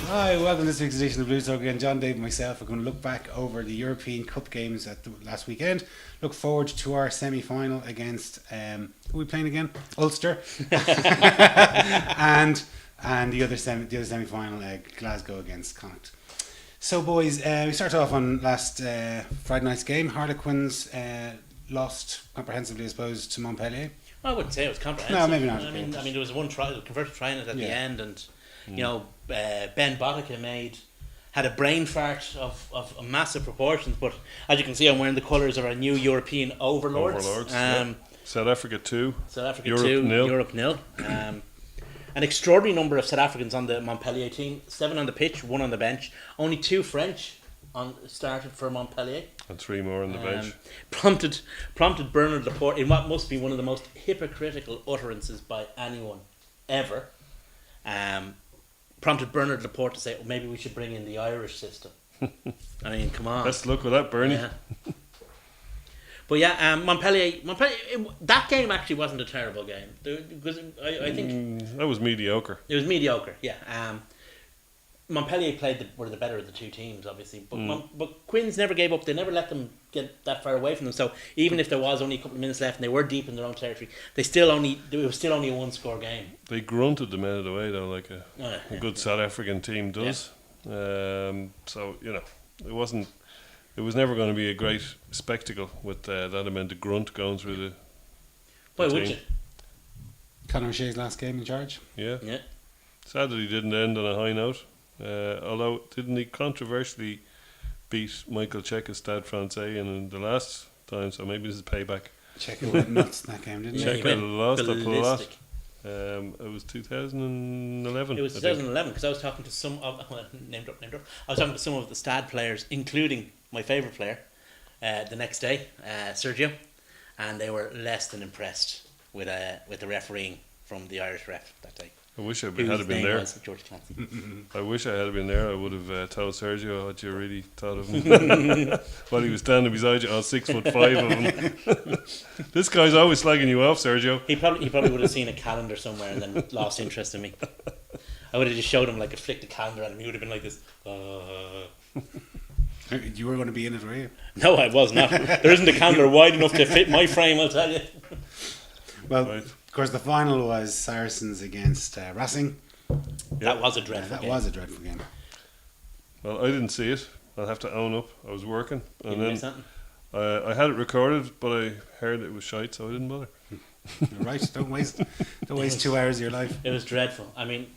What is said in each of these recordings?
Hi, welcome to this week's edition of Blue Talk. Again, John, Dave and myself are going to look back over the European Cup games at the last weekend. Look forward to our semi-final against, who are we playing again? Ulster. and the other semi-final, Glasgow against Connacht. So boys, we start off on last Friday night's game. Harlequins lost comprehensively, I suppose, to Montpellier. I wouldn't say it was comprehensive. No, maybe not. I mean, there was one try, converted try in it at the end, and you know, Ben Boddicker had a brain fart of massive proportions. But as you can see, I'm wearing the colours of our new European overlords. South Africa 2. South Africa Europe 2. 0. Europe 0. An extraordinary number of South Africans on the Montpellier team. 7 on the pitch, 1 on the bench. Only 2 French started for Montpellier. And 3 more on the bench. Prompted Bernard Laporte in what must be one of the most hypocritical utterances by anyone ever. Prompted Bernard Laporte to say, oh, maybe we should bring in the Irish system. I mean, come on. Best luck with that, Bernie. Yeah. But yeah, Montpellier, that game actually wasn't a terrible game. Because I think... that was mediocre. It was mediocre, yeah. Montpellier were the better of the two teams, obviously. But Quins never gave up. They never let them get that far away from them. So even if there was only a couple of minutes left and they were deep in their own territory, it was still only a one-score game. They grunted them out of the way, though, like a good South African team does. Yeah. So, you know, it was never going to be a great spectacle with that amount of grunt going through the Why team. would you? Conor O'Shea's last game in charge. Yeah. Sad that he didn't end on a high note. Although, didn't he controversially beat Michael Cheika Stade Francais in the last time? So maybe this is payback. Cheika went nuts in that game, didn't he? Cheika lost a lot. Ballistic. It was 2011. It was 2011 because I was talking to some of named up. I was talking to some of the Stade players, including my favourite player, the next day, Sergio, and they were less than impressed with the refereeing from the Irish ref that day. I wish I had been there. George Clancy. I wish I had been there. I would have told Sergio what you really thought of him while he was standing beside you, all 6'5" of him. This guy's always slagging you off, Sergio. He probably would have seen a calendar somewhere and then lost interest in me. I would have just showed him, like, flicked the calendar at him. He would have been like this. You were going to be in it, were you? No, I was not. There isn't a calendar wide enough to fit my frame, I'll tell you. Well, Right. of course, the final was Saracens against Racing. That was a dreadful game. That was a dreadful game. Well, I didn't see it. I'll have to own up. I was working, You and missed then something? I had it recorded, but I heard it was shite, so I didn't bother. You're right. Don't waste 2 hours of your life. It was dreadful. I mean,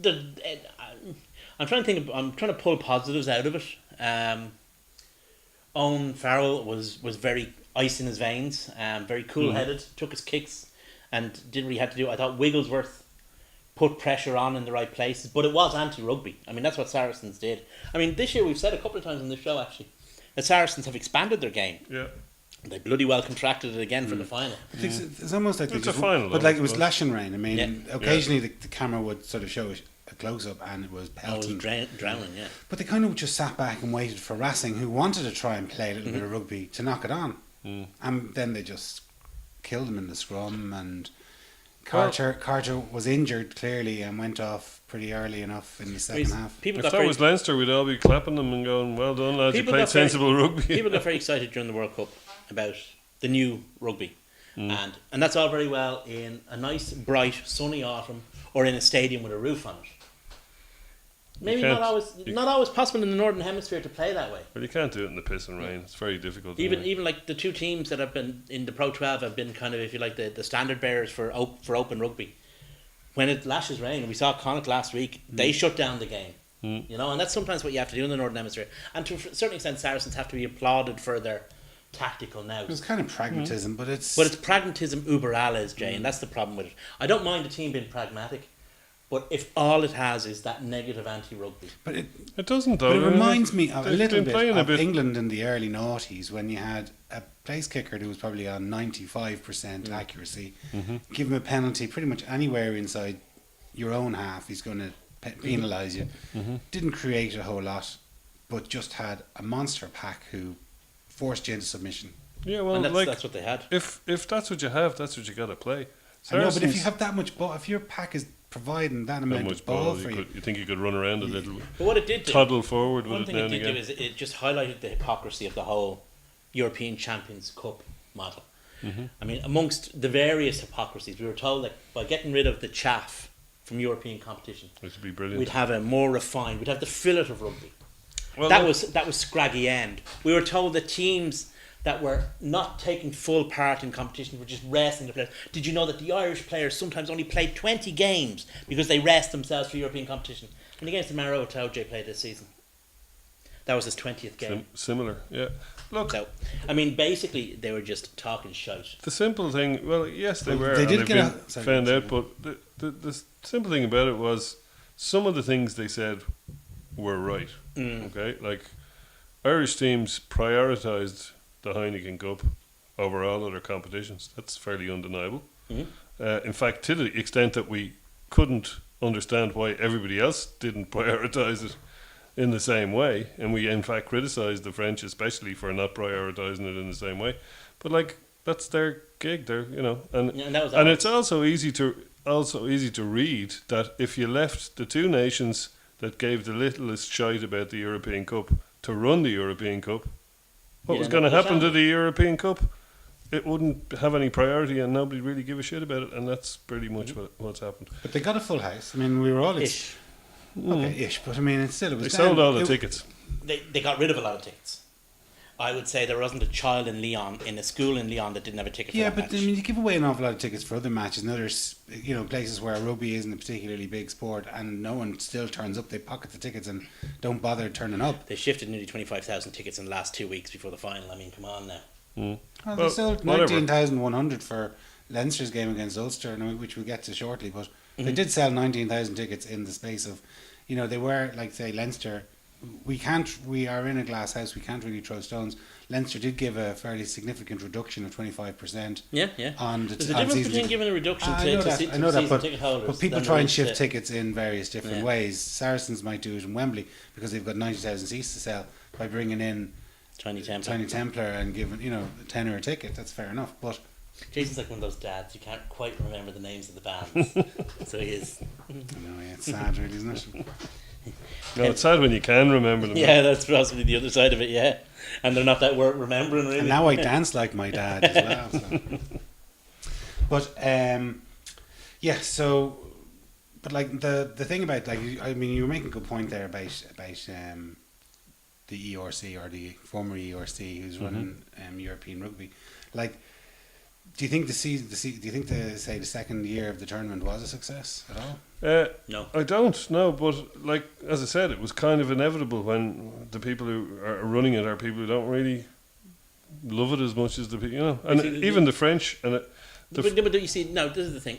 I'm trying to think. I'm trying to pull positives out of it. Owen Farrell was very ice in his veins, very cool-headed, took his kicks and did what he had to do. I thought Wigglesworth put pressure on in the right places, but it was anti-rugby. I mean, that's what Saracens did. I mean, this year we've said a couple of times on this show, actually, that Saracens have expanded their game. Yeah. They bloody well contracted it again for the final. It's almost like It's a final, but though, like it was I suppose. lashing rain. I mean, occasionally the camera would sort of show a close-up and it was I was pelting. drowning, yeah. But they kind of just sat back and waited for Racing, who wanted to try and play a little bit of rugby, to knock it on. And then they just killed him in the scrum. And Carter was injured, clearly, and went off pretty early enough in the second half. People If got that very, was Leinster, we'd all be clapping them and going, well done, lads, you People played got very- sensible rugby. people got very excited during the World Cup about the new rugby. And that's all very well in a nice, bright, sunny autumn or in a stadium with a roof on it. Maybe can't- not always possible in the Northern Hemisphere to play that way. Well, you can't do it in the piss and rain. It's very difficult. Even like the two teams that have been in the Pro 12 have been kind of, if you like, the standard bearers for open rugby. When it lashes rain, we saw Connacht last week, they shut down the game. You know, and that's sometimes what you have to do in the Northern Hemisphere. And to a certain extent, Saracens have to be applauded for their tactical nous. It was kind of pragmatism, but it's... But it's pragmatism uber alles, Jay, and that's the problem with it. I don't mind a team being pragmatic, but if all it has is that negative anti-rugby. But It doesn't, though. But it reminds me of a They've little been bit playing a of bit. England in the early noughties when you had a place kicker who was probably on 95% accuracy. Give him a penalty pretty much anywhere inside your own half, he's going to penalise you. Didn't create a whole lot, but just had a monster pack who forced you into submission. Yeah, well, And like that's what they had. if that's what you have, that's what you got to play. I know, but if Saracens- you have that much, if your pack is providing that How amount much of ball ball for you. you think you could run around a little, But what it did do, toddle forward with one it thing now it and did do again? is it just highlighted the hypocrisy of the whole European Champions Cup model. I mean, amongst the various hypocrisies, we were told that by getting rid of the chaff from European competition, Which would be brilliant. we'd have a more refined, we'd have the fillet of rugby. Well, that look, was scraggy end. We were told that teams that were not taking full part in competition were just resting the players. Did you know that the Irish players sometimes only played 20 games because they rest themselves for European competition? And against the Maroa Toje played this season. That was his 20th game. similar, yeah. Look, So, I mean, basically, they were just talking shite. the simple thing, well, yes, they were. They and did they've get been a- sorry, found sorry. out, but the simple thing about it was some of the things they said were right. Okay, like Irish teams prioritised the Heineken Cup over all other competitions. That's fairly undeniable. In fact, to the extent that we couldn't understand why everybody else didn't prioritise it in the same way, and we in fact criticised the French especially for not prioritising it in the same way. But like that's their gig, and Yeah, and that was and ours. it's also easy to read that if you left the two nations that gave the littlest shite about the European Cup to run the European Cup, what Yeah, was going to no, happen to exactly. the European Cup? It wouldn't have any priority, and nobody really give a shit about it, and that's pretty much what's happened. But they got a full house. I mean, we were all Ish. okay, ish. But I mean, it still it was. They sold down- all the it- tickets. They got rid of a lot of tickets. I would say there wasn't a child in Lyon, in a school in Lyon, that didn't have a ticket for Yeah, that but match. I mean, you give away an awful lot of tickets for other matches and others, places where rugby isn't a particularly big sport, and no one still turns up. They pocket the tickets and don't bother turning up. They shifted nearly 25,000 tickets in the last 2 weeks before the final. I mean, come on now. Well, Well, they sold whatever. 19,100 for Leinster's game against Ulster, which we'll get to shortly. But they did sell 19,000 tickets in the space of, they were like say Leinster. We are in a glass house. We can't really throw stones. Leinster did give a fairly significant reduction of 25%. Yeah, yeah. On the There's a on difference season between ticket. giving a reduction I to, know to, that, se- I to know that, season but, ticket holders. but people than try there and is shift to- tickets in various different Yeah. ways. Saracens might do it in Wembley because they've got 90,000 seats to sell by bringing in Tiny Templar. Tiny Templar and giving a tenner a ticket. That's fair enough. But Jason's like one of those dads. You can't quite remember the names of the bands. So he is. I know, yeah, it's sad, really, isn't it? No, it's sad when you can remember them. Yeah, that's possibly the other side of it, yeah. And they're not that worth remembering, really. And now I dance like my dad as well. So. But yeah, so but like the thing about you were making a good point there about the ERC or the former ERC who's running European rugby. Like, do you think do you think the second year of the tournament was a success at all? No. I don't know, but like as I said, it was kind of inevitable when the people who are running it are people who don't really love it as much as the people, and see, even the French and But you see, no, this is the thing.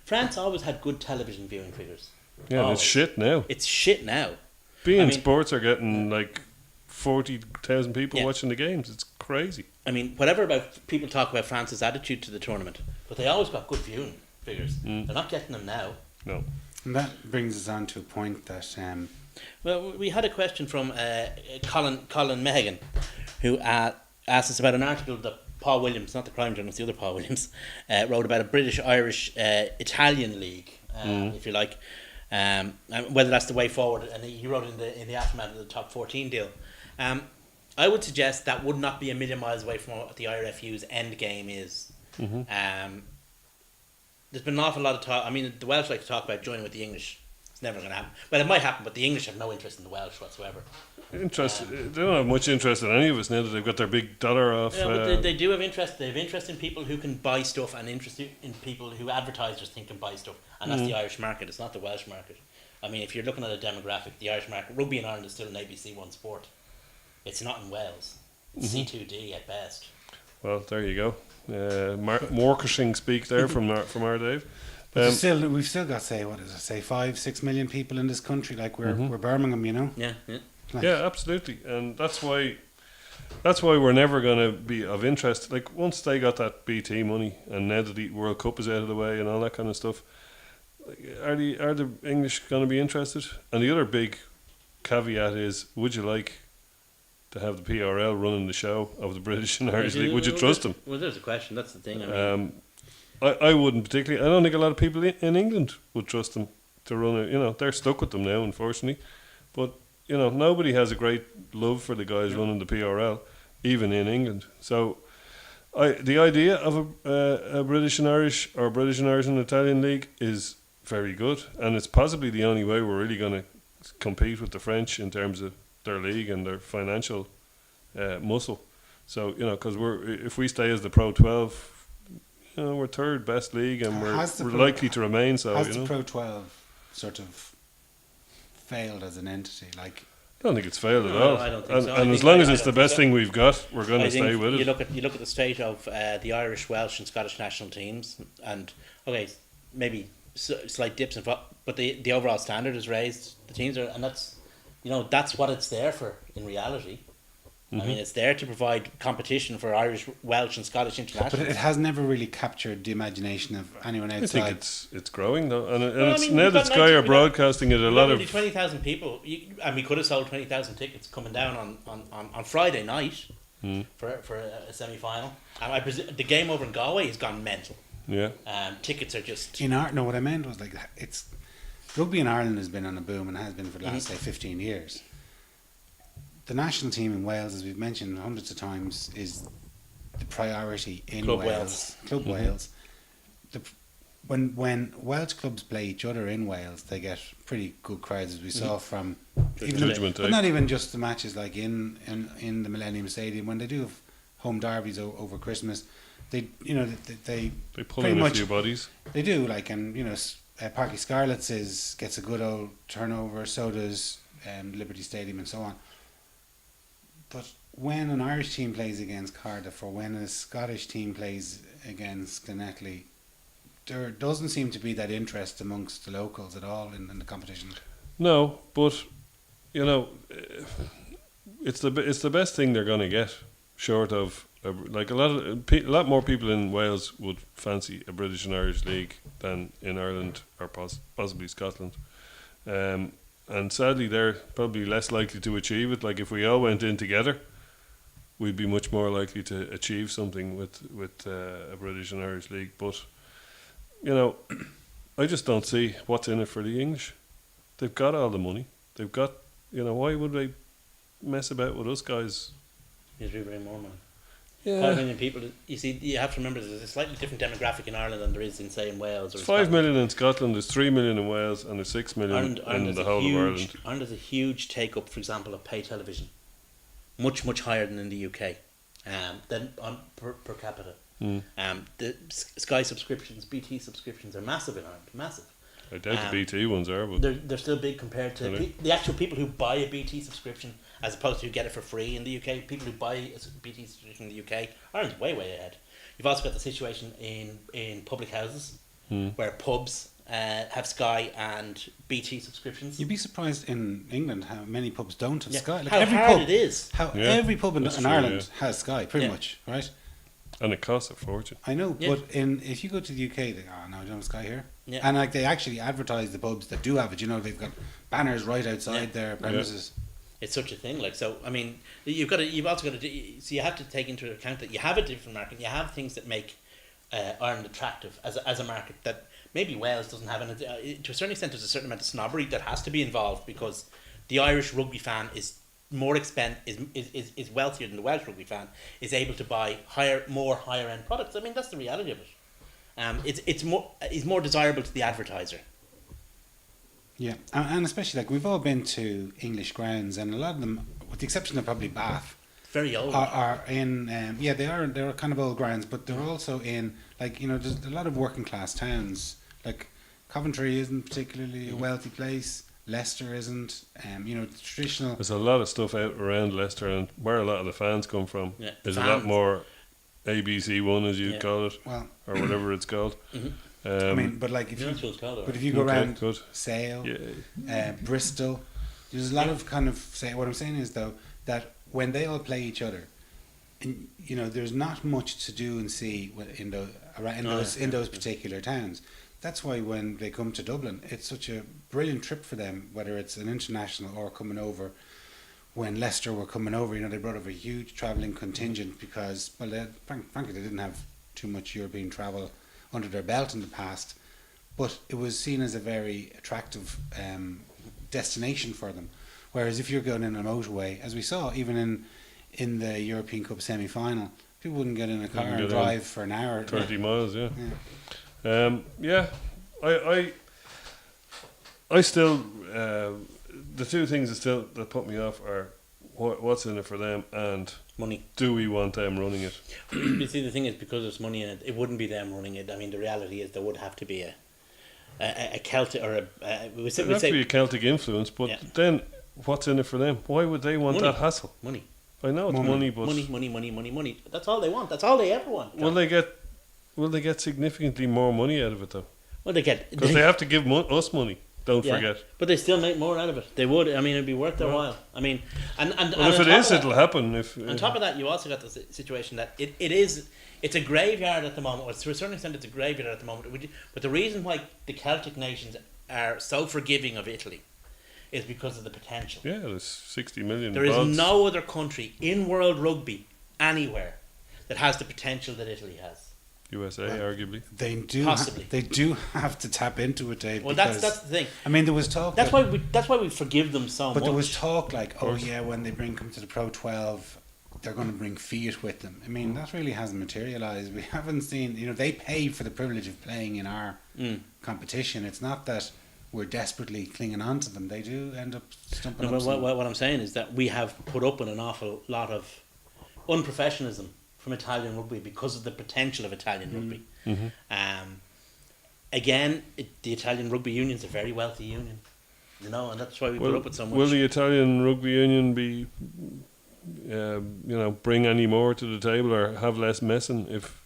France always had good television viewing figures. yeah, and Always. it's shit now. It's shit now. Being mean- sports are getting like 40,000 people Yeah. watching the games. It's crazy. I mean, whatever about people talk about France's attitude to the tournament, but they always got good viewing figures. They're not getting them now. No. And that brings us on to a point that Well, we had a question from Colin Mehagan, who asked us about an article that Paul Williams, not the crime journalist, the other Paul Williams, wrote about a British-Irish Italian league, if you like, and whether that's the way forward. And he wrote in the aftermath of the top 14 deal. I would suggest that would not be a million miles away from what the IRFU's end game is. There's been an awful lot of talk. I mean, the Welsh like to talk about joining with the English. It's never going to happen. Well, it might happen, but the English have no interest in the Welsh whatsoever. They don't have much interest in any of us now that they've got their big dollar off. Yeah, but they do have interest. They have interest in people who can buy stuff and interest in people who advertisers think can buy stuff. And that's the Irish market. It's not the Welsh market. I mean, if you're looking at a demographic, the Irish market, rugby in Ireland is still an ABC One sport. It's not in Wales. It's C2D at best. Well, there you go. Marketing speak there from our Dave. but we've still got say 5-6 million people in this country. Like we're Birmingham, Yeah, yeah. Like, Yeah, absolutely, and that's why we're never going to be of interest. Like once they got that BT money, and now that the World Cup is out of the way and all that kind of stuff, are the English going to be interested? And the other big caveat is, would you like to have the PRL running the show of the British and Irish League? Would you trust them? Well, there's a question. That's the thing. I mean, I wouldn't particularly. I don't think a lot of people in England would trust them to run it. You know, they're stuck with them now, unfortunately. But you know, nobody has a great love for the guys running the PRL, even in England. So, the idea of a British and Irish or British and Irish and Italian league is very good, and it's possibly the only way we're really going to compete with the French in terms of their league and their financial muscle. So you know, because if we stay as the Pro 12. You know, we're third best league, and we're likely to remain so. Has the Pro 12 sort of failed as an entity? Like, I don't think it's failed at all. I don't think so. And as long as it's the best thing we've got, we're going to stay with it. You look at the state of the Irish, Welsh, and Scottish national teams, and okay, maybe slight dips and but the overall standard is raised. The teams are, and that's what it's there for in reality. I mean, it's there to provide competition for Irish, Welsh, and Scottish internationals. but it has never really captured the imagination of anyone outside. I think it's growing though, and it's now that Sky are broadcasting it. A lot of 20,000 people, and we could have sold 20,000 tickets coming down on Friday night for a semi-final. And I presume the game over in Galway has gone mental. Yeah. Tickets are just No, what I meant was like it's rugby in Ireland has been on a boom and has been for the last say 15 years. The national team in Wales, as we've mentioned hundreds of times, is the priority in Club Wales. Club Wales. When Welsh clubs play each other in Wales, they get pretty good crowds, as we saw from but not even just the matches like in the Millennium Stadium. When they do have home derbies over Christmas, they pull in a few bodies. They do, like, and Parky Scarlets gets a good old turnover. So does Liberty Stadium and so on. But when an Irish team plays against Cardiff or when a Scottish team plays against Glenetley, there doesn't seem to be that interest amongst the locals at all in the competition. No, but it's the best thing they're going to get, short of like a lot more people in Wales would fancy a British and Irish league than in Ireland or possibly Scotland. And sadly, they're probably less likely to achieve it. Like if we all went in together, we'd be much more likely to achieve something with a British and Irish league. But I just don't see what's in it for the English. They've got all the money. They've got why would they mess about with us guys? You'd be bringing more money. Yeah. 5 million people. You see, you have to remember there's a slightly different demographic in Ireland than there is in, say, in Wales. Or 5 million in Scotland, there's 3 million in Wales, and there's 6 million in the whole of Ireland. Ireland has a huge take up, for example, of pay television, much higher than in the UK, than per capita. The Sky subscriptions, BT subscriptions are massive in Ireland, massive. I doubt the BT ones are, but they're still big compared to the actual people who buy a BT subscription, as opposed to who get it for free in the UK. People who buy a BT subscription in the UK, Ireland's way ahead. You've also got the situation in public houses where pubs have Sky and BT subscriptions. You'd be surprised in England how many pubs don't have Sky. Like how every hard pub, it is. Every pub in Ireland has Sky, pretty much, right? And it costs a fortune. I know, but if you go to the UK, they go, "Oh no, I don't have Sky here." Yeah. And like they actually advertise the pubs that do have it. They've got banners right outside their premises. Yeah. It's such a thing. Like, so, I mean, you've also got to. So you have to take into account that you have a different market. You have things that make Ireland attractive as a market that maybe Wales doesn't have. And to a certain extent, there's a certain amount of snobbery that has to be involved because the Irish rugby fan is more is wealthier than the Welsh rugby fan, is able to buy higher end products. I mean, that's the reality of it. It's more desirable to the advertiser. Yeah, and especially like we've all been to English grounds, and a lot of them, with the exception of probably Bath, very old, are in. They're kind of old grounds, but they're also in there's a lot of working class towns. Like Coventry isn't particularly a wealthy place. Leicester isn't. Traditional. There's a lot of stuff out around Leicester, and where a lot of the fans come from. Yeah, there's a lot more ABC1, as you'd call it, or whatever it's called. Mm-hmm. I mean, but like if you go around Sale, Bristol, there's a lot of kind of what I'm saying is though that when they all play each other, and there's not much to do and see in those particular towns. That's why when they come to Dublin, it's such a brilliant trip for them, whether it's an international or coming over. When Leicester were coming over, they brought over a huge travelling contingent because, frankly, they didn't have too much European travel under their belt in the past, but it was seen as a very attractive destination for them. Whereas if you're going in a motorway, as we saw even in the European Cup semi-final, people wouldn't get in a car and drive for an hour. 30 miles, yeah. Yeah. I still, the two things that put me off are what's in it for them and Money. do we want them running it? You see, the thing is, because there's money in it, it wouldn't be them running it. I mean, the reality is there would have to be a Celtic or There'd have to be a Celtic influence, but then what's in it for them? Why would they want that hassle? Money. I know it's money, but money. That's all they want. That's all they ever want. Will they get significantly more money out of it though? Well, they get because they have to give us money. Don't forget. But they still make more out of it. They would. I mean, it'd be worth their while. I mean, and if it is, it'll happen. If on top of that, you also got the situation that it's a graveyard at the moment. Or to a certain extent, it's a graveyard at the moment. But the reason why the Celtic nations are so forgiving of Italy is because of the potential. Yeah, there's 60 million. There is no other country in world rugby anywhere that has the potential that Italy has. USA, arguably. They do possibly. They do have to tap into it, Dave. Well, that's the thing. I mean, there was talk. That's why we forgive them so much. But there was talk like, oh yeah, when they come to the Pro 12, they're going to bring Fiat with them. I mean, that really hasn't materialised. We haven't seen. They pay for the privilege of playing in our competition. It's not that we're desperately clinging on to them. They do end up stumping up. What I'm saying is that we have put up with an awful lot of unprofessionalism from Italian rugby because of the potential of Italian rugby. Mm-hmm. Again, the Italian Rugby Union is a very wealthy union, and that's why we put up with so much. Will the Italian Rugby Union be, bring any more to the table or have less messing if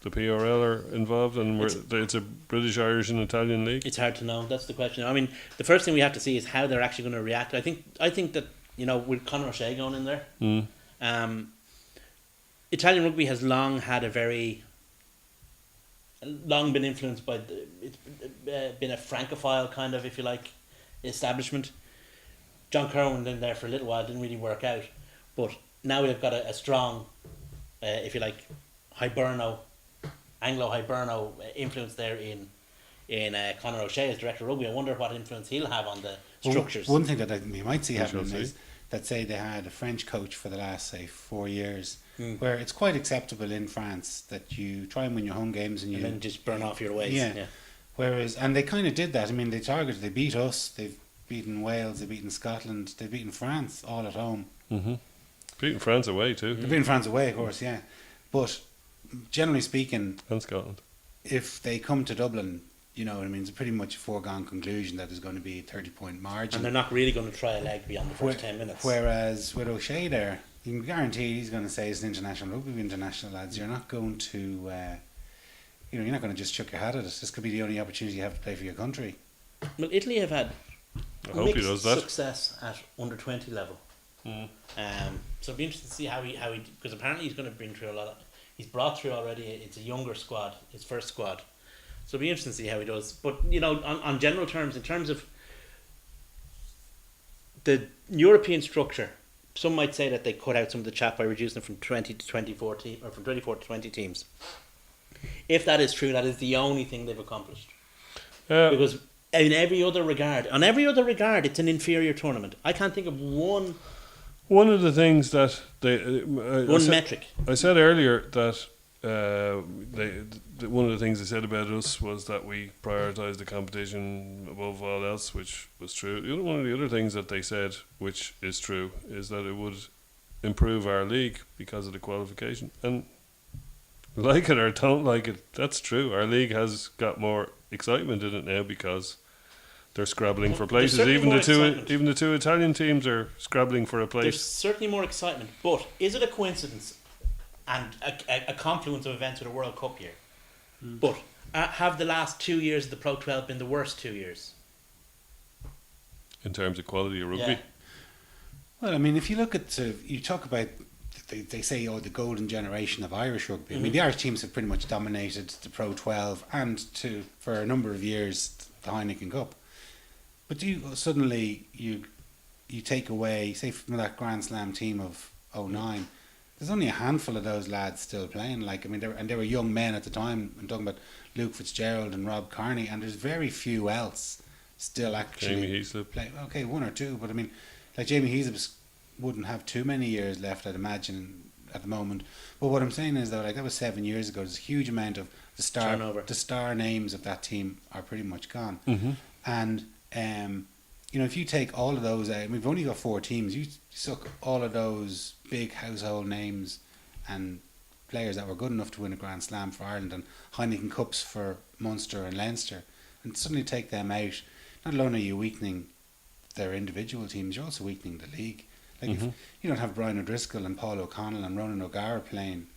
the PRL are involved and it's a British, Irish and Italian league? It's hard to know. That's the question. I mean, the first thing we have to see is how they're actually going to react. I think that with Conor O'Shea going in there, Italian rugby has long been influenced by it's been a Francophile kind of, if you like, establishment. John Kerwin in there for a little while didn't really work out, but now we've got a strong, if you like, Anglo-Hiberno influence there in Conor O'Shea as director of rugby. I wonder what influence he'll have on the structures. One thing that you might see happening is that, say, they had a French coach for the last, say, 4 years, where it's quite acceptable in France that you try and win your home games and then just burn off your ways. Yeah. Whereas, and they kind of did that. I mean, they beat us, they've beaten Wales, they've beaten Scotland, they've beaten France all at home. Mm-hmm. Beaten France away too. They've beaten France away, of course, yeah. But generally speaking, and Scotland, if they come to Dublin, it's pretty much a foregone conclusion that there's going to be a 30-point margin. And they're not really going to try a leg beyond the first 10 minutes. Whereas with O'Shea there, you can guarantee he's going to say it's an international rugby, international lads. You're not going to, you're not going to just chuck your hat at it. This could be the only opportunity you have to play for your country. Well, Italy have had mixed success at under 20 level. So it'll be interesting to see how he because apparently he's going to bring through a lot. He's brought through already. It's a younger squad, his first squad. So it'll be interesting to see how he does. But on general terms, in terms of the European structure, some might say that they cut out some of the chat by reducing it from 20 to 24 teams, or from 24 to 20 teams. If that is true, that is the only thing they've accomplished. Because on every other regard, it's an inferior tournament. I can't think of one. One of the things that metric. I said earlier that one of the things they said about us was that we prioritised the competition above all else, which was true. One of the other things that they said, which is true, is that it would improve our league because of the qualification. And like it or don't like it, that's true. Our league has got more excitement in it now because they're scrabbling for places. Even the two Italian teams are scrabbling for a place. There's certainly more excitement, but is it a coincidence and a confluence of events with a World Cup year? But have the last 2 years of the Pro 12 been the worst 2 years? In terms of quality of rugby? Yeah. Well, I mean, if you look at, you talk about, they say, the golden generation of Irish rugby. I mean, the Irish teams have pretty much dominated the Pro 12 and for a number of years, the Heineken Cup. But you take away, say, from that Grand Slam team of 2009, there's only a handful of those lads still playing. Like, I mean, they were young men at the time. I'm talking about Luke Fitzgerald and Rob Kearney, and there's very few else still actually Jamie Heaslip. play. Okay, one or two, but I mean, like Jamie Heaslip wouldn't have too many years left, I'd imagine, at the moment. But what I'm saying is, though, like that was 7 years ago. There's a huge amount of Turnover. the star names of that team are pretty much gone. Mm-hmm. And you know, if you take all of those out, we've only got 4 teams. You suck all of those big household names and players that were good enough to win a Grand Slam for Ireland and Heineken Cups for Munster and Leinster, and suddenly take them out. Not alone are you weakening their individual teams, you're also weakening the league. Like if you don't have Brian O'Driscoll and Paul O'Connell and Ronan O'Gara playing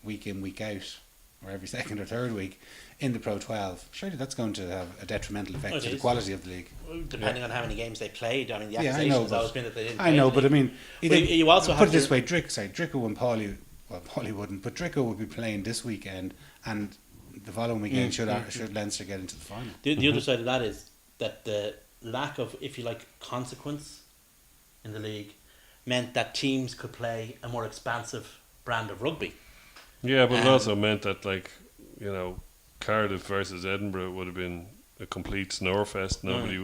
week in, week out, or every second or third week in the Pro 12, surely that's going to have a detrimental effect to the quality of the league. Depending on how many games they played. I mean, the Yeah, I accusation know, has but- always been that they didn't. I play know, the but I league. mean, Well, you also put have it this to- way: Dricko and Paulie wouldn't, but Dricko would be playing this weekend, and the following weekend should Leinster get into the final. The other side of that is that the lack of, if you like, consequence in the league meant that teams could play a more expansive brand of rugby. Yeah, but it also meant that, like, you know, Cardiff versus Edinburgh would have been a complete snorefest. Nobody,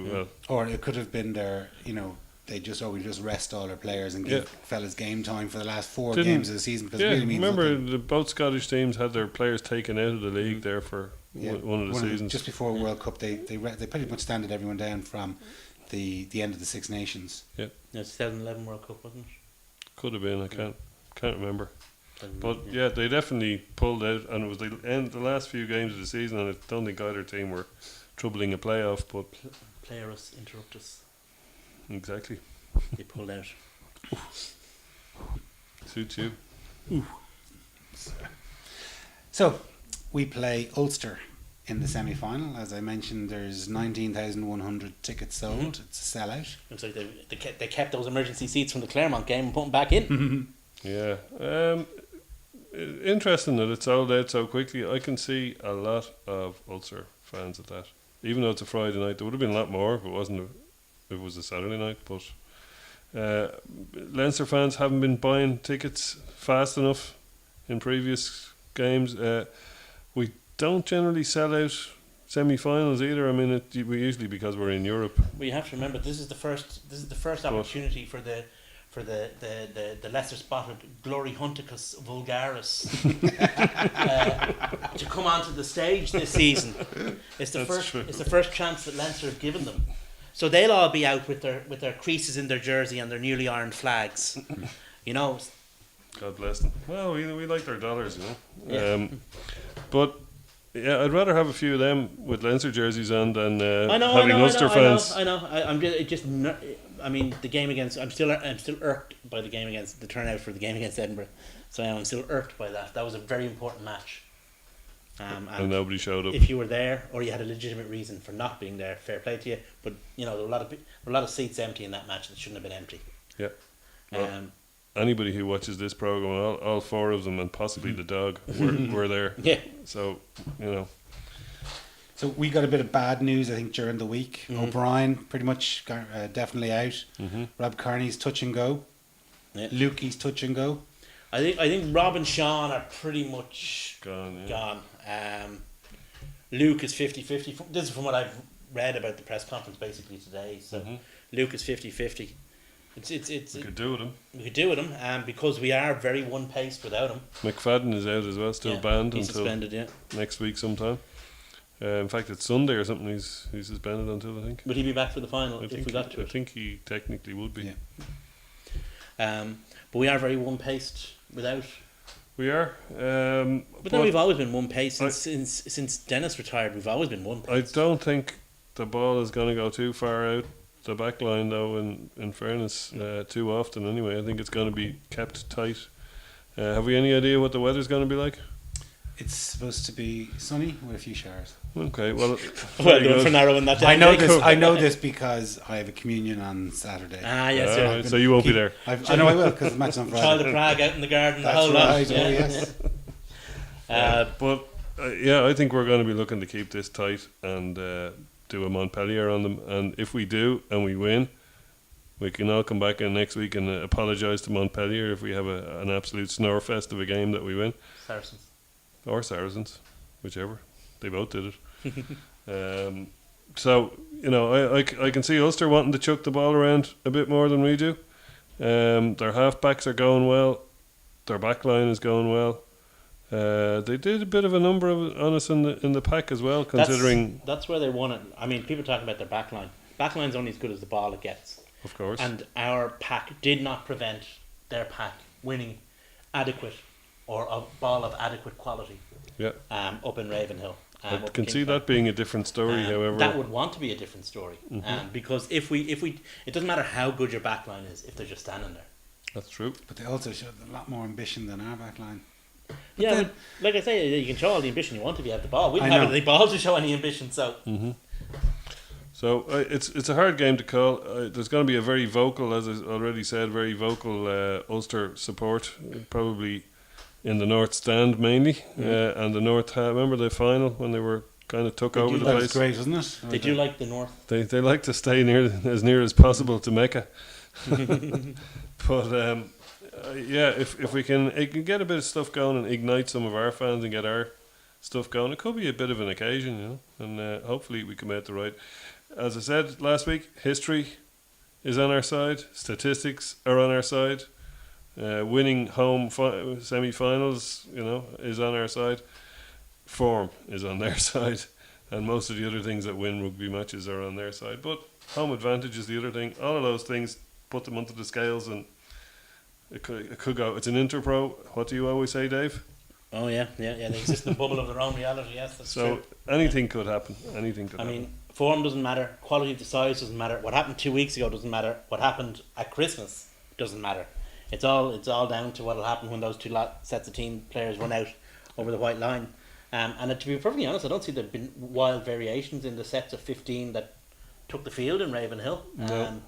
Or it could have been their, you know, we just rest all our players and give fellas game time for the last 4 games of the season. Because it really means remember nothing. both Scottish teams had their players taken out of the league there for one of the seasons. Just before World Cup, they pretty much standed everyone down from the end of the Six Nations. Yeah, it's 2011 World Cup, wasn't it? Could have been. I can't remember. But yeah, they definitely pulled out, and it was the last few games of the season, and I don't think either team were troubling a playoff. But Player us, interrupt us. exactly, They pulled out. suits you. So we play Ulster in the semi-final. As I mentioned, there's 19,100 tickets sold. It's a sellout. Looks like they kept those emergency seats from the Claremont game and put them back in. Yeah. Interesting that it sold out so quickly. I can see a lot of Ulster fans at that. Even though it's a Friday night, there would have been a lot more if it wasn't. If it was a Saturday night, but Leinster fans haven't been buying tickets fast enough in previous games. We don't generally sell out semi-finals either. I mean, we usually, because we're in Europe. Well, you have to remember this is the first opportunity for the lesser spotted Glory Hunticus Vulgaris to come onto the stage this season. It's the first chance that Leinster have given them. So they'll all be out with their creases in their jersey and their newly ironed flags. You know. God bless them. Well, we like their dollars, you know. Yeah. But yeah, I'd rather have a few of them with Leinster jerseys on than having Ulster fans. I know. I mean, the game against. I'm still irked by the game against the turnout for the game against Edinburgh. So I'm still irked by that. That was a very important match. And nobody showed up. If you were there, or you had a legitimate reason for not being there, fair play to you. But you know, there were a lot of seats empty in that match that shouldn't have been empty. Yeah. Well, anybody who watches this program, all 4 of them, and possibly the dog, were there. Yeah. So, you know. So we got a bit of bad news, I think, during the week. O'Brien pretty much definitely out. Rob Kearney's touch and go. Yeah. Lukey's touch and go. I think Rob and Sean are pretty much Gone. Yeah. gone. Luke is 50-50. This is from what I've read about the press conference basically today. So Luke is 50-50. We could do with him. We could do with him, because we are very one-paced without him. McFadden is out as well, still banned he's until suspended, next week sometime. In fact, it's Sunday or something. He's suspended until, I think. Would he be back for the final if we got to I it? think he technically would be. Yeah. But we are very one-paced without. We are. But then we've always been one-paced since Dennis retired. We've always been I one-paced. don't think the ball is going to go too far out the back line, though, in fairness, too often anyway. I think it's going to be kept tight. Have we any idea what the weather's going to be like? It's supposed to be sunny with a few showers. Okay, well, Well done for narrowing that down. I know this because I have a communion on Saturday. Yes, right, so you won't be there. I know I will because the match on Friday. Child of Prague out in the garden. That's the whole right. lot. Oh yes. But I think we're going to be looking to keep this tight and do a Montpellier on them. And if we do and we win, We can all come back in next week and apologise to Montpellier if we have an absolute snore fest of a game that we win. Saracens. Or Saracens, whichever. They both did it. So, you know, I can see Ulster wanting to chuck the ball around a bit more than we do. Their half-backs are going well. Their back line is going well. They did a bit of a number on us in the pack as well, considering... That's where they won it. I mean, people talking about their back line. Back line's only as good as the ball it gets. Of course. And our pack did not prevent their pack winning adequate or a ball of adequate quality. Yeah. Up in Ravenhill. I can see that being a different story, however. That would want to be a different story. Because if we, it doesn't matter how good your back line is if they're just standing there. That's true. But they also showed a lot more ambition than our back line. Yeah, but like I say, you can show all the ambition you want if you have the ball. We don't have the ball to show any ambition, so... So it's a hard game to call. There's going to be a very vocal, as I already said, very vocal Ulster support, probably in the North Stand mainly, and the North. Remember the final when they were kind of took over the That place? was great, wasn't it? They do like the North. They like to stay near as possible to Mecca. But yeah, if we can get a bit of stuff going and ignite some of our fans and get our stuff going, it could be a bit of an occasion, you know, and hopefully we come out the right. As I said last week, history is on our side. Statistics are on our side. Winning home semi-finals, you know, is on our side. Form is on their side, and most of the other things that win rugby matches are on their side. But home advantage is the other thing. All of those things, put them onto the scales, and it could go. It's an Interpro. What do you always say, Dave? Oh yeah. They exist in the bubble of their own reality. Yes, that's true. So anything could happen. Anything could happen. I mean, form doesn't matter. Quality of the size doesn't matter. What happened 2 weeks ago doesn't matter. What happened at Christmas doesn't matter. It's all down to what will happen when those two sets of team players run out over the white line. And to be perfectly honest, I don't see there have been wild variations in the sets of 15 that took the field in Ravenhill. No.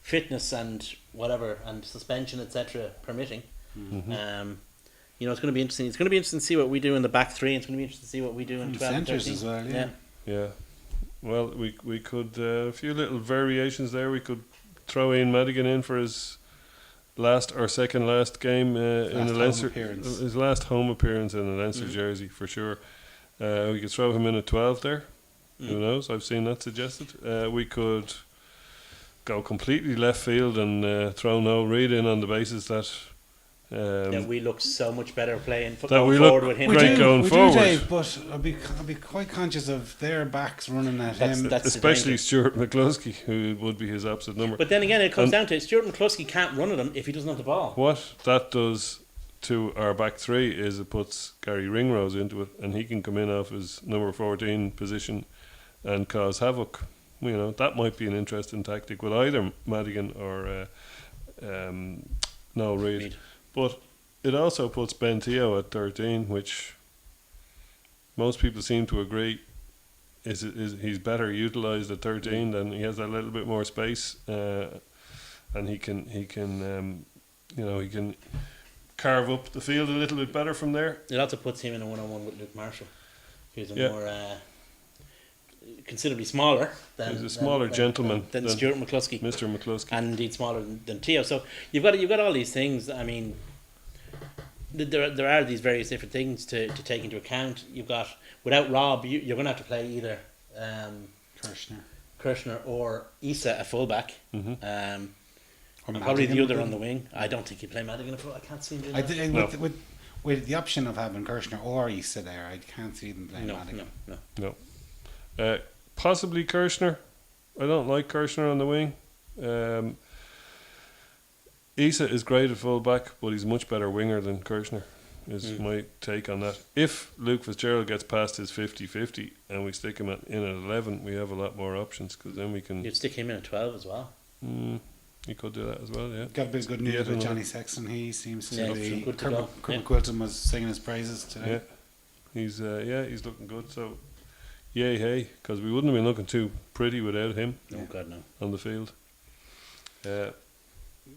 Fitness and whatever and suspension etc. permitting. You know, it's going to be interesting. It's going to be interesting to see what we do in the back three. It's going to be interesting to see what we do in 12 and centres 13. as well. Yeah. Well, we could a few little variations there. We could throw Ian Madigan in for his last or second last game in the Leinster appearance. His last home appearance in the Leinster jersey for sure. We could throw him in at 12 there. Who knows? I've seen that suggested. We could go completely left field and throw Noel Reid in on the basis that. That we look so much better playing That going we forward look with him. great going forward. We do, Dave, but I'll be quite conscious of their backs running at him. That's the Especially danger. Stuart McCluskey, who would be his opposite number. But then again, it comes down to it. Stuart McCluskey can't run at him if he doesn't have the ball. What that does to our back three is it puts Gary Ringrose into it, and he can come in off his number 14 position and cause havoc. You know, that might be an interesting tactic with either Madigan or Noel Reid. But it also puts Ben Teo at 13, which most people seem to agree is he's better utilised at 13 than he has a little bit more space, and he can carve up the field a little bit better from there. It also puts him in a one-on-one with Luke Marshall, who's more considerably smaller than He's a smaller gentleman than Stuart McCluskey, Mr. McCluskey, and indeed smaller than Teo. So you've got all these things. I mean, there are these various different things to take into account. You've got, without Rob, you're going to have to play either Kirshner or Issa at fullback. And probably the other on the wing. I don't think you play Madigan at full. I can't see him doing that. With the option of having Kirshner or Issa there, I can't see them playing Madigan. No. Possibly Kirshner. I don't like Kirshner on the wing. Issa is great at full back, but he's a much better winger than Kirshner, is my take on that. If Luke Fitzgerald gets past his 50-50 and we stick him in at 11, we have a lot more options, because then we can... You'd stick him in at 12 as well. You could do that as well, yeah. Got a bit of good news with Johnny Sexton. He seems to be... good to go. Kermit Quilton was singing his praises today. Yeah, he's looking good, so... Yay, hey, because we wouldn't have been looking too pretty without him on the field.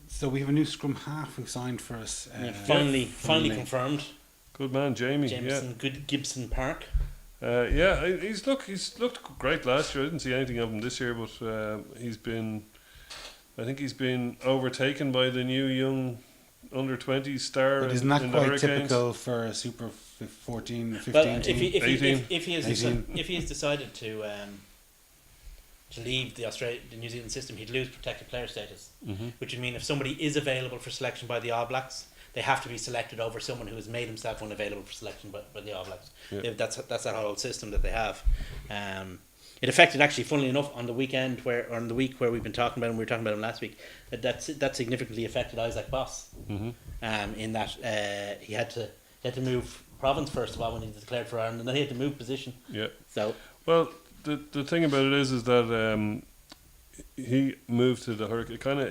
So we have a new scrum half who signed for us. Finally confirmed. Good man, Jamie. Jameson, good Gibson Park. He's looked great last year. I didn't see anything of him this year, but he's been I think he's been overtaken by the new young under-20 star. But isn't that in the quite Hurricanes. typical for a Super 14, 15 Well, if team? he, if, he, 18. if he has 18. if he has decided to leave the New Zealand system, he'd lose protected player status, which would mean if somebody is available for selection by the All Blacks, they have to be selected over someone who has made himself unavailable for selection by the All Blacks. Yeah. That's that whole system that they have. It affected, actually, funnily enough, on the weekend or on the week where we've been talking about him, we were talking about him last week, that significantly affected Isaac Boss. In that he had to move province first of all when he declared for Ireland, and then he had to move position. Yeah. So Well, the thing about it is that he moved to the Hurricane. It kind of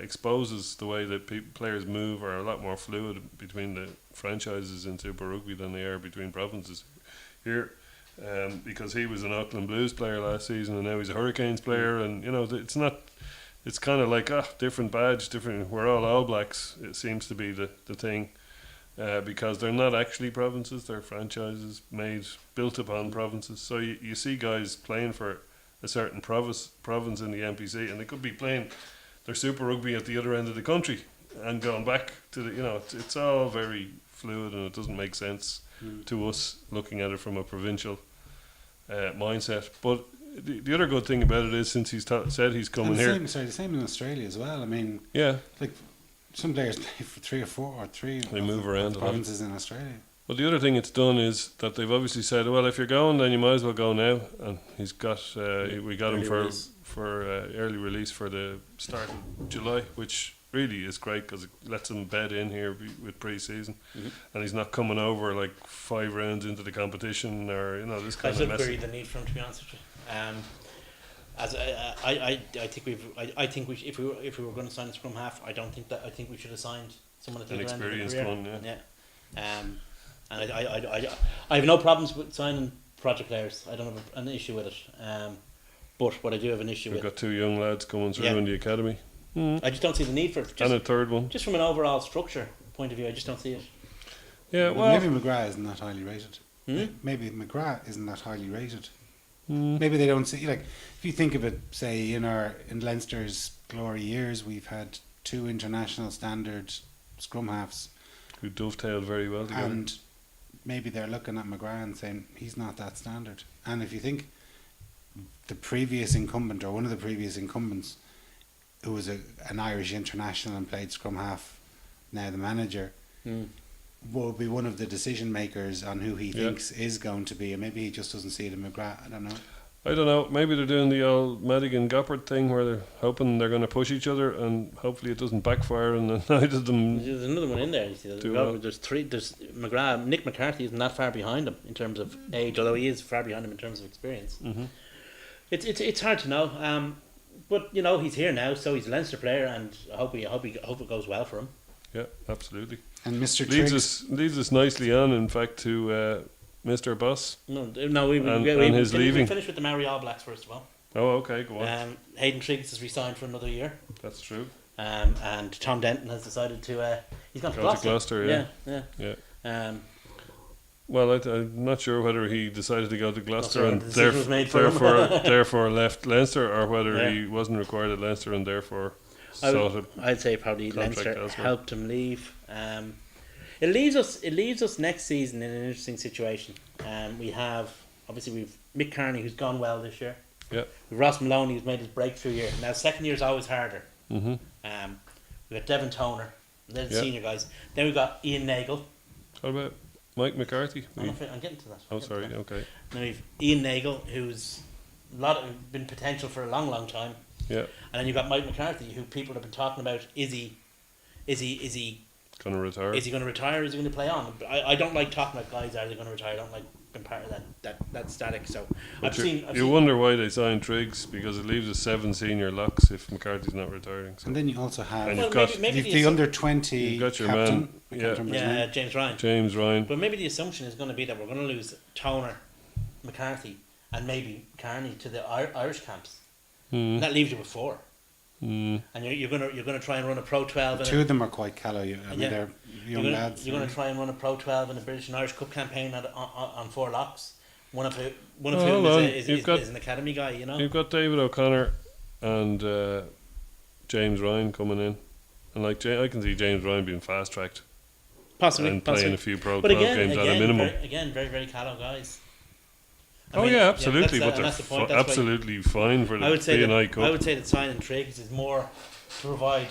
exposes the way that players move are a lot more fluid between the franchises in Super Rugby than they are between provinces here. Because he was an Auckland Blues player last season, and now he's a Hurricanes player, and you know it's not. It's kind of like different badge, different. We're all Blacks. It seems to be the thing, because they're not actually provinces; they're franchises built upon provinces. So you see guys playing for a certain province in the NPC, and they could be playing their Super Rugby at the other end of the country and going back to the. You know, it's all very fluid, and it doesn't make sense to us looking at it from a provincial mindset. But the other good thing about it is, since he's said he's coming And here, the same in Australia as well. I mean, yeah. like some players play for 3 or 4 or 3. They move around a lot. provinces in Australia. Well, the other thing it's done is that they've obviously said, well, if you're going, then you might as well go now. And he's got, we got him for early release for the start of July, which really is great because it lets him bed in here with pre-season, and he's not coming over like 5 rounds into the competition or this I kind still of query mess. the need for him, to be honest with you. As I think we if we were going to sign a scrum half, I think we should have signed someone at the An other end of the experienced career. one, yeah. And I have no problems with signing project players. I don't have an issue with it. But what I do have an issue We've with, got 2 young lads coming through Yeah. in the academy, I just don't see the need for it. and a third one. Just from an overall structure point of view, I just don't see it. Yeah, But well, maybe McGrath isn't that highly rated. Hmm? Maybe McGrath isn't that highly rated. mm, Maybe they don't see, like, if you think of it, say in Leinster's glory years, we've had 2 international standard scrum halves, who dovetailed very well together. and maybe they're looking at McGrath and saying he's not that standard. And if you think the previous incumbent, or one of the previous incumbents, who was an Irish international and played scrum half, now the manager, will be one of the decision makers on who he thinks is going to be, and maybe he just doesn't see it in McGrath. I don't know. I don't know. Maybe they're doing the old Madigan Goppert thing where they're hoping they're going to push each other, and hopefully it doesn't backfire, and neither of them. There's another one in there. You see, there's 3. There's McGrath. Nick McCarthy isn't that far behind him in terms of age, although he is far behind him in terms of experience. It's hard to know. But he's here now, so he's a Leinster player, and I hope it goes well for him. Yeah, absolutely. And Mr. Leads Triggs, us nicely on, in fact, to Mr. Boss. No, And his leaving. We finished with the Maori All Blacks first of all. Oh, okay, go on. Hayden Triggs has resigned for another year. That's true. And Tom Denton has decided to he's gone to Go to Gloucester. Gloucester, Yeah. Well, I'm not sure whether he decided to go to Gloucester sure and the decision was made for him. therefore left Leinster, or whether Yeah. he wasn't required at Leinster and therefore sought it. I'd say probably contract Leinster elsewhere. helped him leave. It leaves us next season in an interesting situation. We've Mick Carney, who's gone well this year. Yeah. We've Ross Maloney, who's made his breakthrough year. Now second year is always harder. Mm-hmm. We've got Devon Toner, and they're the Yeah. senior guys. Then we've got Ian Nagel. What about Mike McCarthy? I'm getting to that. Oh, sorry. Okay. Then we've Ian Nagel, who's been potential for a long, long time. Yeah. And then you've got Mike McCarthy, who people have been talking about. Is he Gonna retire. Is he going to retire? Or is he going to play on? But I don't like talking about guys. Are they going to retire? I don't like being part of that static. So But you wonder why they signed Triggs, because it leaves us 7 senior locks if McCarthy's not retiring. So and then you also have And you've got- maybe the under 20 You've got your captain. man, I can't yeah. remember his name. James Ryan. James Ryan. But maybe the assumption is going to be that we're going to lose Toner, McCarthy, and maybe Carney to the Irish camps. And that leaves you with 4. And you're gonna try and run a Pro 12. Two of them are quite callow. I mean, Yeah. they're young lads. You're going to try and run a Pro 12 in a British and Irish Cup campaign on 4 locks. One of Oh, whom hold on. is You've got- an academy guy. You've got David O'Connor and James Ryan coming in, and like I can see James Ryan being fast tracked Possibly. and playing a few Pro But 12 again, games at a minimum. very, very callow guys. I Oh mean, yeah, absolutely. that's but they're that's the point. That's why absolutely fine for I would the say B&I that, Cup. I would say that signing Triggs is more to provide,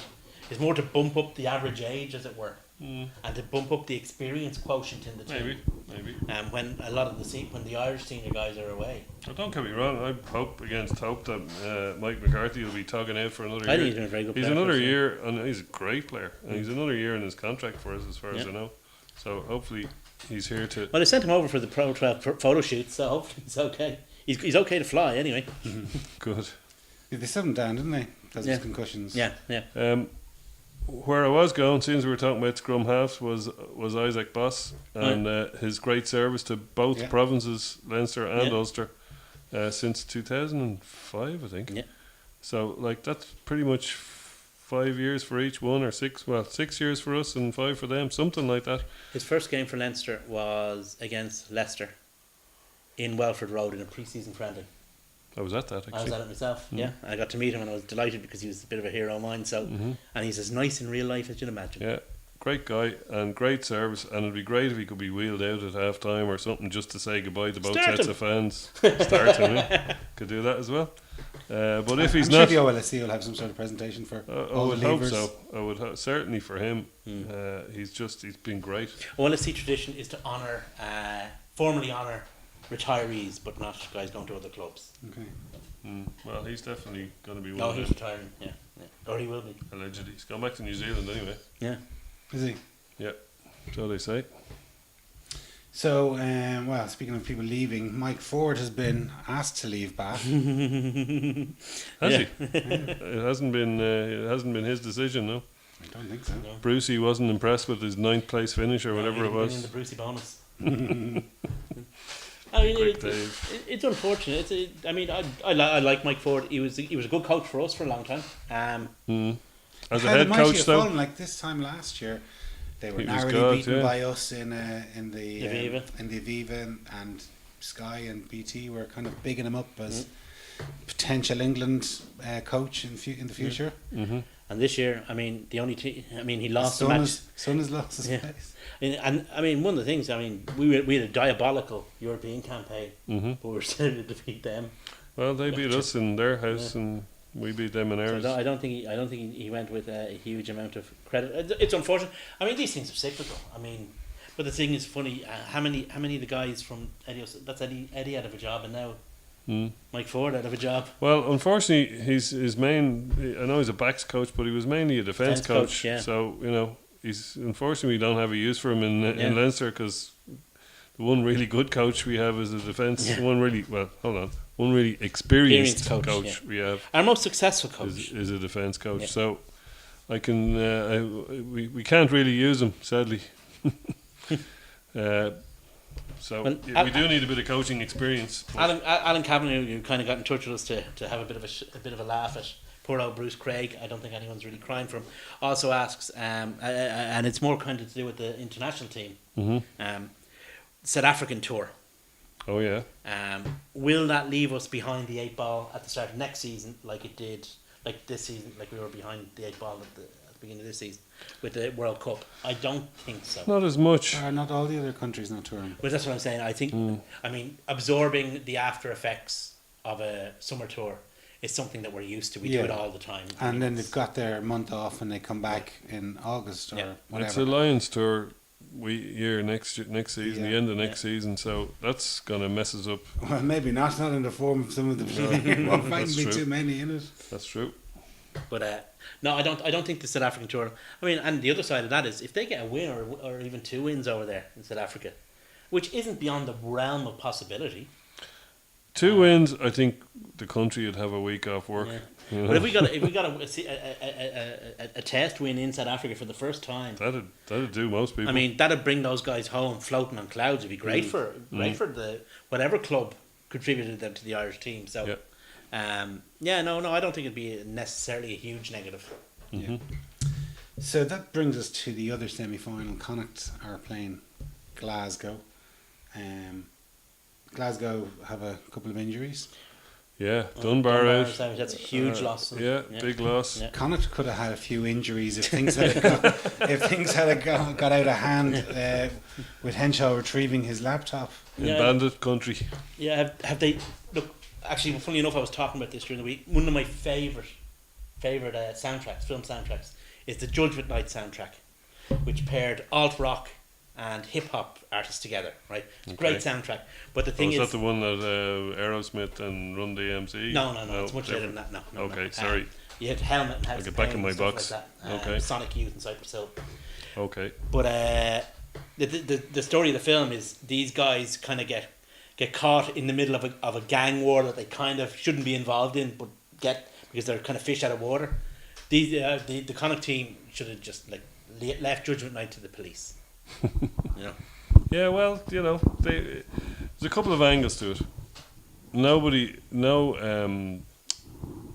is more to bump up the average age, as it were, and to bump up the experience quotient in the team. Maybe. When a lot of when the Irish senior guys are away, Don't get me wrong. I hope against hope that Mike McCarthy will be tugging out for another I year. think he's been a very good He's player. another for us, yeah. year, and he's a great player, and he's another year in his contract for us, as far as Yeah. I know. So hopefully he's here to. Well, they sent him over for the Pro 12 photo shoot, so hopefully he's okay. He's okay to fly anyway. Good. Yeah, they set him down, didn't they? Because Yeah. of his concussions. Yeah. Where I was going, since we were talking about scrum halves, was Isaac Boss and his great service to both Yeah. provinces, Leinster and Yeah. Ulster, since 2005, I think. Yeah. So, like, that's pretty much 5 years for each one, or 6. Well, 6 years for us and 5 for them, something like that. His first game for Leinster was against Leicester in Welford Road in a pre-season friendly. I was at that actually. I was at it myself. Yeah, I got to meet him and I was delighted because he was a bit of a hero of mine. So, and he's as nice in real life as you'd imagine. Yeah, great guy and great service, and it'd be great if he could be wheeled out at half time or something just to say goodbye to both Start sets him. of fans. Start him, yeah. Could do that as well. But if he's I'm not, sure the OLSC will have some sort of presentation for I all would the hope leavers. so. I would certainly for him. He's been great. OLSC tradition is to formally honour retirees, but not guys going to other clubs. Okay. Well, he's definitely going to be one No, of he's them. retiring. Yeah, or he will be. Allegedly, he's gone back to New Zealand anyway. Yeah. Is he? Yeah, so they say. So, well, speaking of people leaving, Mike Ford has been asked to leave Bath. Has Yeah. he? It hasn't been his decision, no. I don't think so. No. Brucey wasn't impressed with his 9th place finish or whatever He it didn't bring in was. the Brucey bonus. I mean, Quick Dave. it's unfortunate. I mean, I like Mike Ford. He was a good coach for us for a long time. As a How the head mighty coach, have though, fallen, like this time last year, they were He was narrowly good, beaten yeah. by us in the Aviva. Aviva, and Sky and BT were kind of bigging him up as potential England coach in the future. And this year, I mean, the only he lost the Son match. has lost his Yeah. place. And I mean, one of the things, I mean, we had a diabolical European campaign, but we were still to defeat them. well, they beat us in their house and we beat them in So ours. I don't think he went with a huge amount of credit. It's unfortunate. I mean, these things are cyclical. I mean, but the thing is funny. How many of the guys from Eddie out of a job, and now Mike Ford out of a job. Well, unfortunately, his main. I know he's a backs coach, but he was mainly a defence Defence coach. coach, yeah. So he's unfortunately we don't have a use for him in Yeah. Leinster because the one really good coach we have is a defence. Yeah. One really experienced Coach, coach yeah. we have Our most successful coach. is a defence coach. Yeah. So I can we can't really use him sadly. So Well, we do need a bit of coaching experience. but- Alan Kavanagh, who kind of got in touch with us to have a bit of a laugh at poor old Bruce Craig. I don't think anyone's really crying for him. Also asks, and it's more kind of to do with the international team, South African tour. Oh yeah. Will that leave us behind the 8 ball at the start of next season, like it did, like this season, like we were behind the 8 ball at the beginning of this season with the World Cup? I don't think so. Not as much. Are not all the other countries not touring? But that's what I'm saying. I think, I mean, absorbing the after effects of a summer tour is something that we're used to. We do Yeah. it all the time. I And mean, then it's- they've got their month off and they come back in August or Yeah. It's whatever. a Lions tour next season, the Yeah. end of next season, so that's gonna mess us up. Well, maybe not in the form of some of the. Won't find That's me true. too many in it. That's true. But no, I don't think the South African tour. I mean, and the other side of that is if they get a win or even 2 wins over there in South Africa, which isn't beyond the realm of possibility. 2 wins, I think the country would have a week off work. Yeah. you know. But if we got a test win in South Africa for the first time, that'd do most people. I mean, that'd bring those guys home floating on clouds. It'd be great for the whatever club contributed them to the Irish team. So, no, I don't think it'd be necessarily a huge negative. Yeah. So that brings us to the other semi-final. Connacht are playing Glasgow. Glasgow have a couple of injuries. Yeah, Dunbar out. That's a huge loss. Yeah, big loss. Yeah. Connacht could have had a few injuries if things had got out of hand with Henshaw retrieving his laptop. In Yeah. Bandit country. Yeah, have they look? Actually, funnily enough, I was talking about this during the week. One of my favorite soundtracks, film soundtracks, is the Judgment Night soundtrack, which paired alt rock and hip hop artists together. Right, it's a great soundtrack. But the thing Was is, that the one that Aerosmith and Run DMC? no, it's much later than that. No. Okay, sorry. You had Helmet and House I'll get of back Pain in my and stuff box. like that. Okay. Sonic Youth and Cypress Hill. Okay. But the story of the film is these guys kind of get caught in the middle of a gang war that they kind of shouldn't be involved in, but get because they're kind of fish out of water. These the Connacht team should have just left Judgment Night to the police. You know. Yeah, well, there's a couple of angles to it. No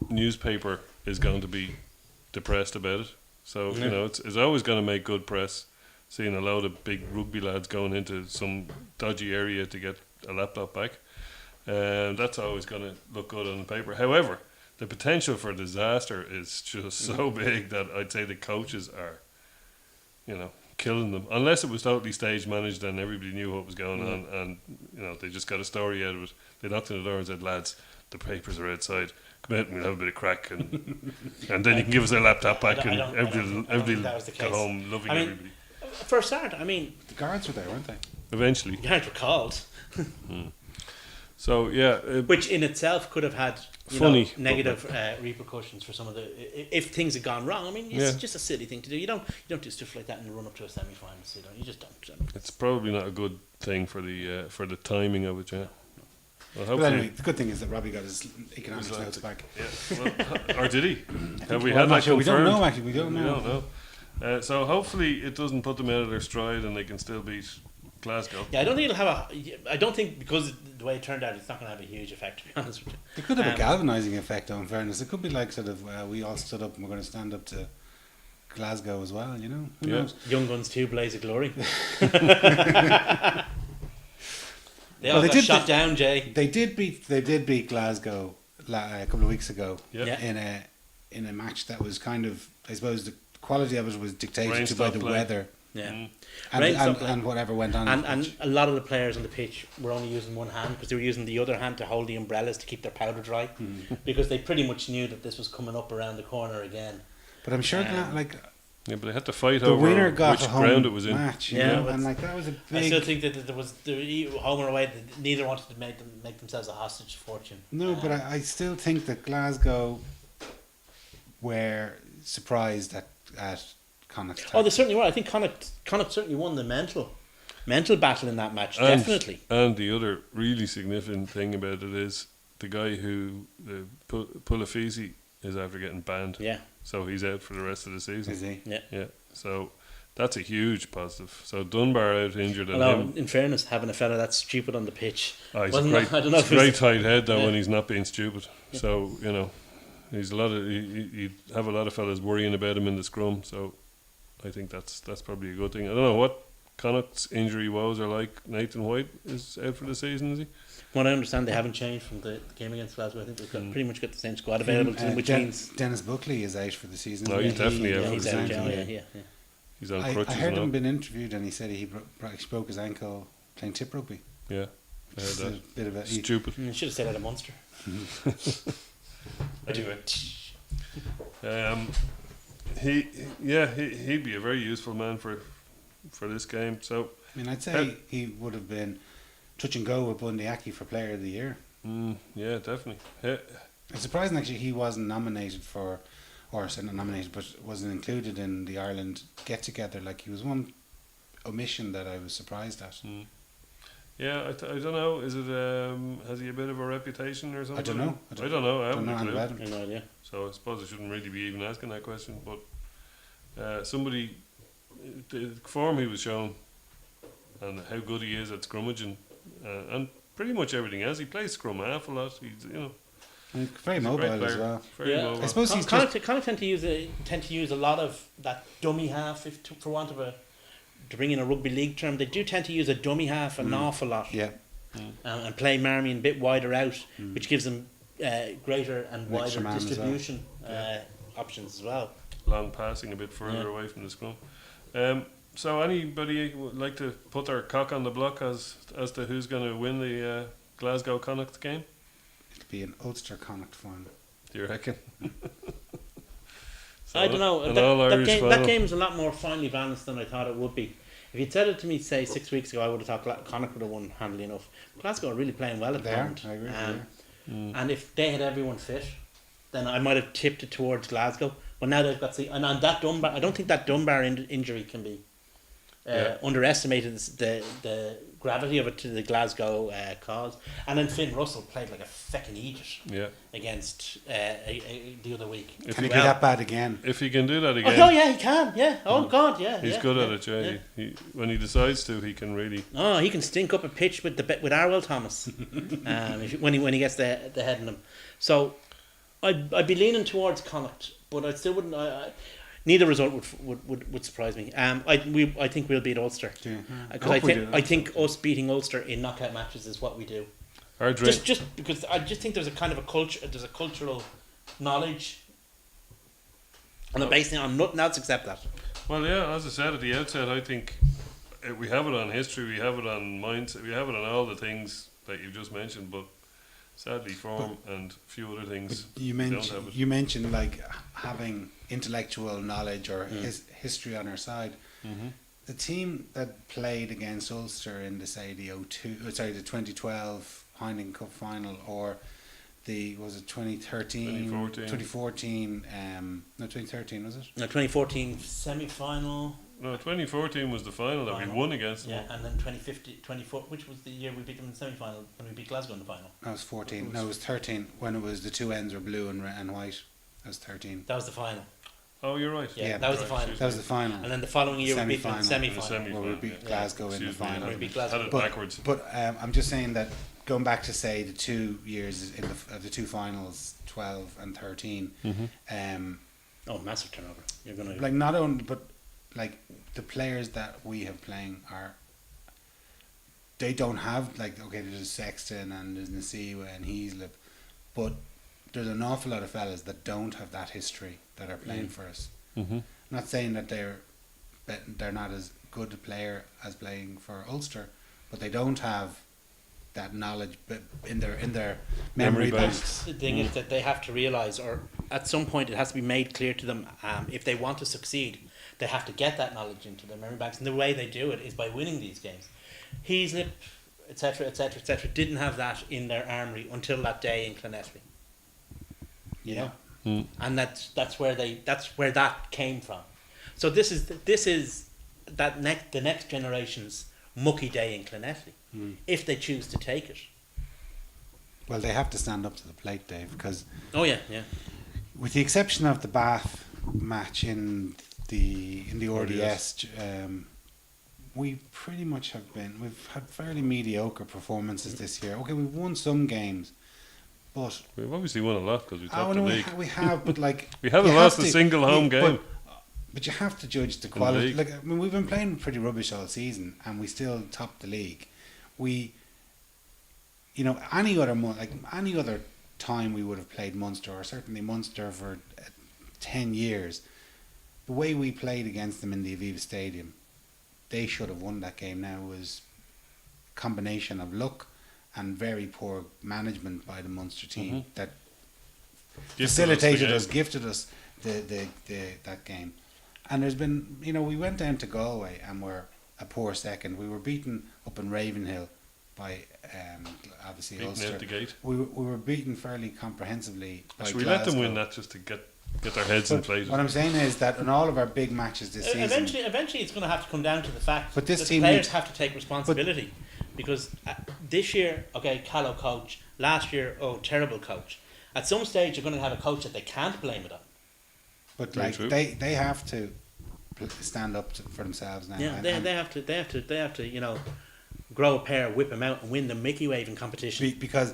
newspaper is going to be depressed about it. So, it's always going to make good press, seeing a load of big rugby lads going into some dodgy area to get a laptop back. That's always going to look good on the paper. However, the potential for disaster is just so big that I'd say the coaches are, killing them. Unless it was totally stage managed and everybody knew what was going on, and they just got a story out of it. They knocked on the door and said, "Lads, the papers are outside. Come out and we'll have a bit of crack, and then you can give us their laptop back, and everybody that was the go case. home loving everybody." For a start, I mean, The guards were there, weren't they? Eventually, you aren't recalled, so yeah, which in itself could have had Funny, negative repercussions for some of the if things had gone wrong. I mean, it's just a silly thing to do. You don't do stuff like that in the run up to a semi final. So you just don't. it's probably not a good thing for the timing of it. Yeah. Well, But hopefully, anyway, the good thing is that Robbie got his economics notes back. yeah. Well, or did he? Have we Well, had I'm not that sure. We don't confirmed? know, actually. We don't We know. don't know. So hopefully it doesn't put them out of their stride and they can still beat Glasgow. Yeah, I don't think it'll have I don't think because the way it turned out, it's not going to have a huge effect. To be honest with you. It could have a galvanising effect, though, in fairness. It could be like sort of, we all stood up and we're going to stand up to Glasgow as well, Who Yeah. knows? Young Guns 2, Blaze of Glory. They Well, all they got did shot the- down, Jay. They did beat Glasgow a couple of weeks ago Yeah. in a match that was kind of, I suppose, the quality of it was dictated Rain to by stop the play. weather Yeah. and, stop play. and whatever went on. in the And pitch. a lot of the players on the pitch were only using one hand because they were using the other hand to hold the umbrellas to keep their powder dry because they pretty much knew that this was coming up around the corner again. But I'm sure that Yeah, but they had to fight the over winner got which a home ground it was in. match, Yeah, but and that was a I still big. think that there was home or away. That neither wanted to make themselves a hostage to fortune. No, but I still think that Glasgow were surprised at Connacht's Oh, they certainly were. I think Connacht certainly won the mental battle in that match. And- Definitely. And the other really significant thing about it is the guy who Pulafisi is after getting banned. Yeah. So he's out for the rest of the season. Is he? Yeah. Yeah. So that's a huge positive. So Dunbar out injured and Although, him. in fairness, having a fella that's stupid on the pitch, Oh, he's wasn't- a great, I don't know he's if a it was- great tight head though Yeah. when he's not being stupid. So he's a lot of you have a lot of fellas worrying about him in the scrum. So I think that's probably a good thing. I don't know what Connacht's injury woes are like. Nathan White is out for the season, is he? what I understand, they haven't changed from the game against Glasgow. I think they've pretty much got the same squad available to them, which means Dennis Buckley is out for the season. No, he's definitely out yeah, for he's the out. season, Yeah. He's on I crutches heard now. him being interviewed and he said he broke his ankle playing tip rugby. Yeah, I heard It's that. a bit of a Stupid. I should have said that at Munster. Anyway, he'd be a very useful man for this game. So I mean, I'd say he would have been touch and go with Bundy Aki for Player of the Year. yeah, definitely. It's surprising actually he wasn't nominated for, or sorry, not nominated, but wasn't included in the Ireland get together. Like he was one omission that I was surprised at. Yeah, I don't know. Is it has he a bit of a reputation or something? I don't know. I don't know. I Don't haven't know a anything clue. about him. I have no idea. So I suppose I shouldn't really be even asking that question. But somebody, the form he was shown, and how good he is at scrummaging, and pretty much everything else. He plays scrum half a lot. He's And very he's a mobile great player. as well. Very Yeah. mobile. I suppose he's Connacht just, tend to use a lot of that dummy half, for want of to bring in a rugby league term, they do tend to use a dummy half an awful lot. yeah. And play Marmion a bit wider out, which gives them greater and Extra wider man as well. distribution options as well. Long passing a bit further Yeah. away from the scrum. So anybody would like to put their cock on the block as to who's going to win the Glasgow Connacht game? It'll be an Ulster Connacht final. Do you reckon? So I don't know. an all-Irish That final. game is a lot more finely balanced than I thought it would be. If you'd said it to me, say 6 weeks ago, I would have thought Connacht would have won handily enough. Glasgow are really playing well at the They are, moment. I agree, And if they had everyone fit, then I might have tipped it towards Glasgow. But now they've got and on that Dunbar, I don't think that Dunbar injury can be underestimated. The gravity of it to the Glasgow cause. And then Finn Russell played like a feckin' idiot Yeah. against the other week. Can he be that bad again? If he can do that Oh, again, oh yeah, he can. Yeah. Oh God, yeah. he's yeah, good yeah, at it. Yeah. yeah. He when he decides to, he can really. Oh, he can stink up a pitch with Arwell Thomas when he gets the head in him. So I'd be leaning towards Connacht, but I still wouldn't. Neither result would surprise me. I think we'll beat Ulster Yeah. because I think us beating Ulster in knockout matches is what we do. Our dream. Just because I just think there's a kind of a culture, there's a cultural knowledge, and I'm basing it on nothing else except that. Well, yeah, as I said at the outset, I think we have it on history, we have it on mindset, we have it on all the things that you just mentioned, but sadly form and a few other things You don't have mentioned it. you mentioned like having intellectual knowledge or history on our side. Mm-hmm. The team that played against Ulster in the 2012 Heineken Cup final, or the 2013 2014. 2013 was it? No, 2014 semi-final. No, 2014 was the final that we Final. won against them. Yeah, and then 2015, 24, which was the year we beat them in the semi-final when we beat Glasgow in the final. That was 14. No, it was 13 when it was the two ends were blue and white. That was 13. That was the final. Oh, you're right. Yeah, Yeah, that was the right, final. excuse That was the final. And then the following year we beat them in the Semi-final. semi-final. Well, we beat yeah. Glasgow in the Excuse me, final. We beat Had Glasgow. it But- backwards. But I'm just saying that going back to say the 2 years in the two finals, 12 and 13, Oh, massive turnover. You're going to... like not only but like the players that we have playing they don't have like, okay, there's Sexton and there's Nasiwa and Heaslip, but there's an awful lot of fellas that don't have that history that are playing for us. Mm-hmm. Not saying that they're not as good a player as playing for Ulster, but they don't have that knowledge in their memory Memory banks. banks. The thing is that they have to realise, or at some point it has to be made clear to them, if they want to succeed, they have to get that knowledge into their memory banks. And the way they do it is by winning these games. Heaslip, etc., etc., etc., didn't have that in their armoury until that day in Clonettery. You know? Mm. And that's where that came from. So this is the next generation's mucky day in Clonettery, if they choose to take it. Well, they have to stand up to the plate, Dave, because Oh yeah. with the exception of the Bath match in the RDS, we pretty much we've had fairly mediocre performances this year. Okay, we've won some games, but We've obviously won a lot because we topped the league. we have, but like We haven't you lost have a to- single home game. But you have to judge the quality. league. Like, I mean, we've been playing pretty rubbish all season, and we still top the league. Any other time we would have played Munster, or certainly Munster for 10 years. The way we played against them in the Aviva Stadium, they should have won that game. Now was a combination of luck and very poor management by the Munster team that facilitated us, gifted us that game. And there's been, we went down to Galway and were a poor second. We were beaten up in Ravenhill by obviously Beaten Ulster. out the gate. We were beaten fairly comprehensively by Should we let them Glasgow. win that just to get their heads But inflated? what I'm saying is that in all of our big matches this season, Eventually, it's going to have to come down to the fact But this that team the players needs- have to take responsibility, because this year, okay, Callow coach. Last year, terrible coach. At some stage, you're going to have a coach that they can't blame it on. but Very like true. they have to stand up for themselves now. Yeah, and- they have to grow a pair, whip them out, and win the Mickey waving competition. because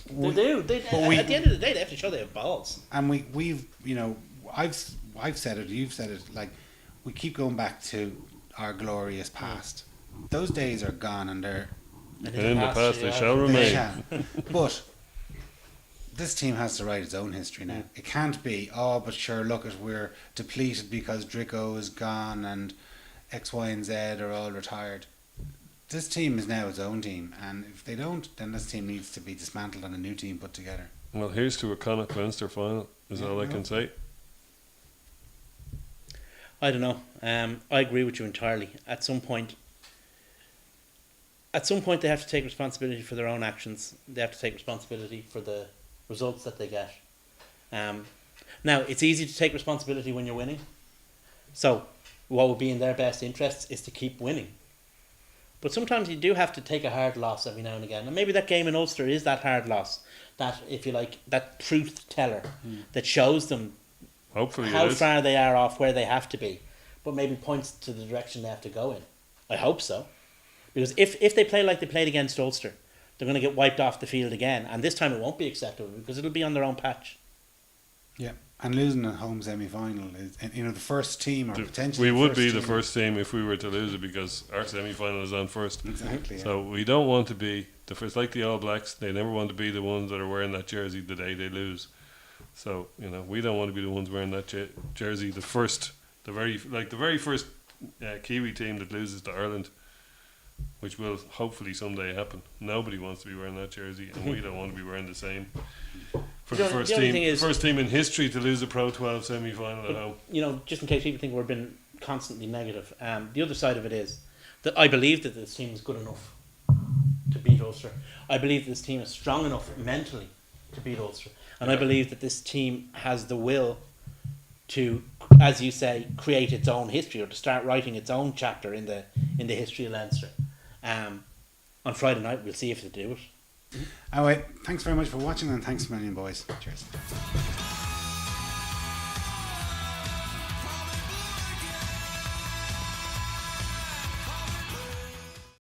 They do. but At the end of the day, they have to show they have balls. and we've I've said it, you've said it, like we keep going back to our glorious past. Those days are gone, and they're And in the past they shall remain. yeah. But this team has to write its own history now. It can't be, oh, but sure, look, we're depleted because Drico is gone and X, Y, and Z are all retired. This team is now its own team, and if they don't, then this team needs to be dismantled and a new team put together. Well, here's to a Connacht Leinster final, is all I can say. I don't know. I agree with you entirely. At some point, they have to take responsibility for their own actions. They have to take responsibility for the results that they get. Now, it's easy to take responsibility when you're winning. So, what would be in their best interests is to keep winning. But sometimes you do have to take a hard loss every now and again. And maybe that game in Ulster is that hard loss. That, if you like, that truth teller that shows them Hopefully how it is. far they are off where they have to be, but maybe points to the direction they have to go in. I hope so. Because if they play like they played against Ulster, they're going to get wiped off the field again. And this time it won't be acceptable because it'll be on their own patch. Yeah, and losing a home semi-final is, the first team or potentially We would be the team. first team if we were to lose it because our semi-final is on first. Exactly. Yeah. So we don't want to be the first, like the All Blacks. They never want to be the ones that are wearing that jersey the day they lose. So we don't want to be the ones wearing that jersey. The very first Kiwi team that loses to Ireland, which will hopefully someday happen. Nobody wants to be wearing that jersey, and we don't want to be wearing the same. For the first team in history to lose a Pro 12 semi-final at home. Just in case people think we're being constantly negative, the other side of it is that I believe that this team is good enough to beat Ulster. I believe this team is strong enough mentally to beat Ulster. And I believe that this team has the will to, as you say, create its own history or to start writing its own chapter in the history of Leinster. On Friday night, we'll see if they do it. Anyway, thanks very much for watching, and thanks a million, boys. Cheers.